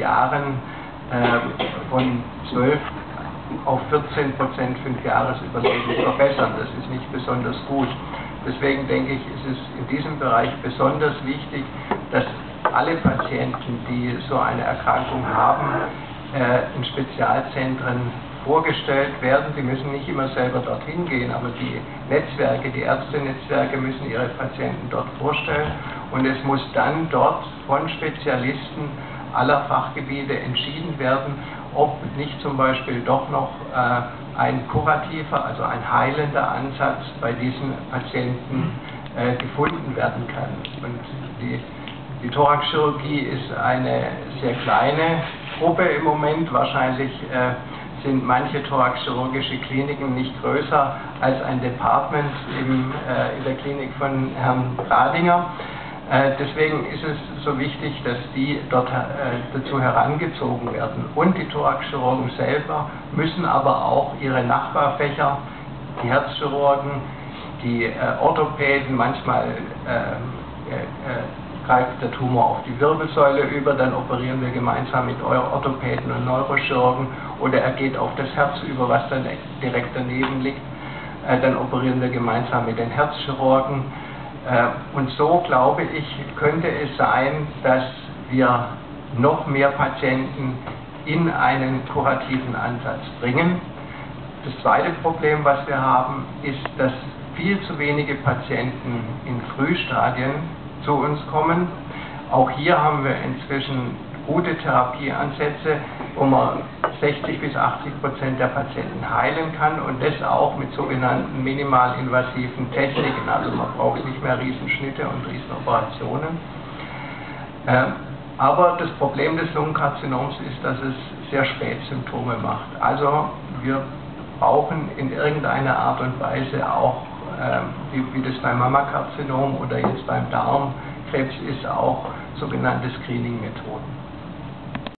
Jahren von 12 auf 14% 5-Jahres-Überlebens verbessern. Das ist nicht besonders gut. Deswegen denke ich, ist es in diesem Bereich besonders wichtig, dass alle Patienten, die so eine Erkrankung haben, in Spezialzentren vorgestellt werden. Die müssen nicht immer selber dorthin gehen, aber die Netzwerke, die Ärztenetzwerke müssen ihre Patienten dort vorstellen und es muss dann dort von Spezialisten aller Fachgebiete entschieden werden, ob nicht zum Beispiel doch noch ein kurativer, also ein heilender Ansatz bei diesen Patienten gefunden werden kann. Und die Thoraxchirurgie ist eine sehr kleine Gruppe im Moment. Wahrscheinlich sind manche thoraxchirurgische Kliniken nicht größer als ein Department in der Klinik von Herrn Gradinger. Deswegen ist es so wichtig, dass die dort dazu herangezogen werden. Und die Thoraxchirurgen selber müssen aber auch ihre Nachbarfächer, die Herzchirurgen, die Orthopäden, manchmal greift der Tumor auf die Wirbelsäule über, dann operieren wir gemeinsam mit Orthopäden und Neurochirurgen, oder er geht auf das Herz über, was dann direkt daneben liegt, dann operieren wir gemeinsam mit den Herzchirurgen. Und so, glaube ich, könnte es sein, dass wir noch mehr Patienten in einen kurativen Ansatz bringen. Das zweite Problem, was wir haben, ist, dass viel zu wenige Patienten in Frühstadien zu uns kommen. Auch hier haben wir inzwischen gute Therapieansätze, wo man 60 bis 80% der Patienten heilen kann und das auch mit sogenannten minimalinvasiven Techniken. Also man braucht nicht mehr Riesenschnitte und Riesenoperationen. Aber das Problem des Lungenkarzinoms ist, dass es sehr spät Symptome macht. Also wir brauchen in irgendeiner Art und Weise auch, wie das beim Mammakarzinom oder jetzt beim Darmkrebs ist, auch sogenannte Screening-Methoden.